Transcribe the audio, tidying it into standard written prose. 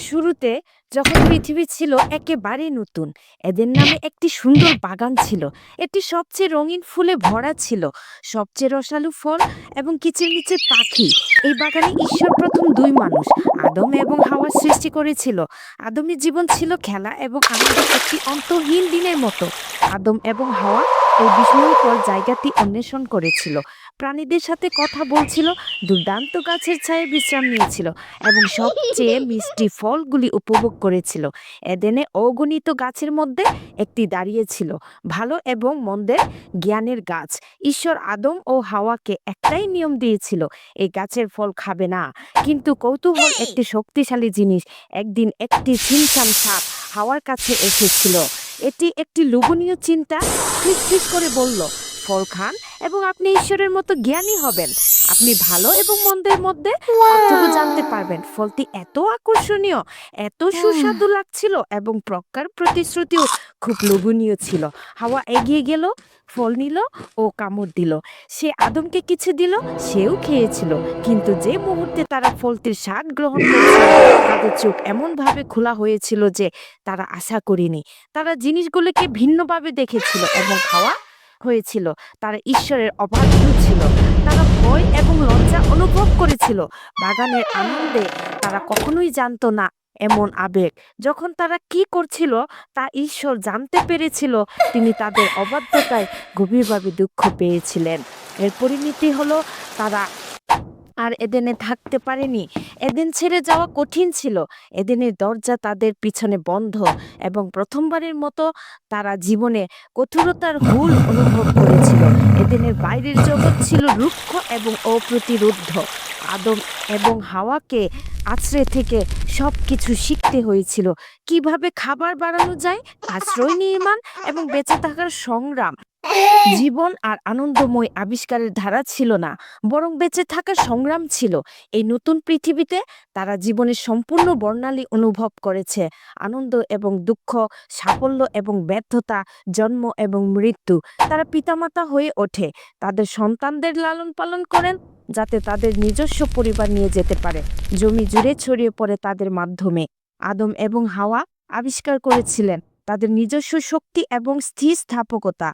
শুরুতে যখন পৃথিবী ছিল একেবারেই নতুন, এদের নামে একটি সুন্দর বাগান ছিল। এটি সবচেয়ে রঙিন ফুলে ভরা ছিল, সবচেয়ে রসালো ফল এবং কিচিরমিচির পাখি। এই বাগানে ঈশ্বর প্রথম দুই মানুষ, আদম এবং হাওয়া সৃষ্টি করেছিল। আদমের জীবন ছিল খেলা এবং আনন্দের একটি অন্তহীন দিনের মতো। আদম এবং হাওয়া এই বিস্ময়কর জায়গাটি অন্বেষণ করেছিল, প্রাণীদের সাথে কথা বলছিল, দুর্দান্ত গাছের ছায়ায় বিশ্রাম নিয়েছিল এবং সবচেয়ে মিষ্টি ফলগুলি উপভোগ করেছিল। এদেনে অগণিত গাছের মধ্যে একটি দাঁড়িয়েছিল, ভালো এবং মন্দের জ্ঞানের গাছ। ঈশ্বর আদম ও হাওয়াকে একটাই নিয়ম দিয়েছিল, এই গাছের ফল খাবে না। কিন্তু কৌতূহল একটি শক্তিশালী জিনিস। একদিন একটি ছিমছাম সাপ হাওয়ার কাছে এসেছিল। এটি একটি লোভনীয় চিন্তা ফিস করে বলল, ফল খান এবং আপনি ঈশ্বরের মতো জ্ঞানী হবেন। আপনি ভালো এবং মন্দের মধ্যে পার্থক্য জানতে পারবেন। ফলটি এত আকর্ষণীয়, এত সুস্বাদু লাগছিল এবং প্রজ্ঞার প্রতিশ্রুতিও খুব লোভনীয় ছিল। হাওয়া এগিয়ে গেল, ফল নিল ও কামড় দিল। সে আদমকে কিছু দিল, সেও খেয়েছিল। কিন্তু যে মুহূর্তে তারা ফলটির স্বাদ গ্রহণ করেছিল, তাদের চোখ এমনভাবে খোলা হয়েছিল যে তারা আশা করেনি। তারা জিনিসগুলোকে ভিন্নভাবে দেখেছিল এবং খাওয়া হয়েছিল। তারা ঈশ্বরের অবাধ্য ছিল। তারা ভয় এবং লজ্জা অনুভব করেছিল। বাগানের আনন্দে তারা কখনোই জানতো না এমন আবেগ। যখন তারা কি করছিল তা ঈশ্বর জানতে পেরেছিল, তিনি তাদের অবাধ্যতায় গভীরভাবে দুঃখ পেয়েছিলেন। এর পরিণতি হলো তারা আর এদেনে থাকতে পারেনি। এদেন ছেড়ে যাওয়া কঠিন ছিল। এদেনের দরজা তাদের পিছনে বন্ধ এবং প্রথমবারের মতো তারা জীবনে কঠোরতার হুল অনুভব করেছিল। এদেনের বাইরের জগৎ ছিল রুক্ষ এবং অপ্রতিরোধ্য। আদম এবং হাওয়াকে আশ্রয় থেকে সব কিছু শিখতে হয়েছিল, কিভাবে খাবার বাড়ানো যায়, আশ্রয় নির্মাণ এবং বেঁচে থাকার সংগ্রাম। জীবন আর আনন্দময় আবিষ্কারের ধারা ছিল না, বরং বেঁচে থাকার সংগ্রাম ছিল। এই নতুন পৃথিবীতে তারা জীবনের সম্পূর্ণ বর্ণালী অনুভব করেছে, আনন্দ এবং দুঃখ, সাফল্য এবং ব্যর্থতা, জন্ম এবং মৃত্যু। তারা পিতামাতা হয়ে ওঠে, তাদের সন্তানদের লালন পালন করেন যাতে তাদের নিজস্ব পরিবার নিয়ে যেতে পারে। জমি জুড়ে ছড়িয়ে পড়ে তাদের মাধ্যমে। আদম এবং হাওয়া আবিষ্কার করেছিলেন তাদের নিজস্ব শক্তি এবং স্থিতিস্থাপকতা।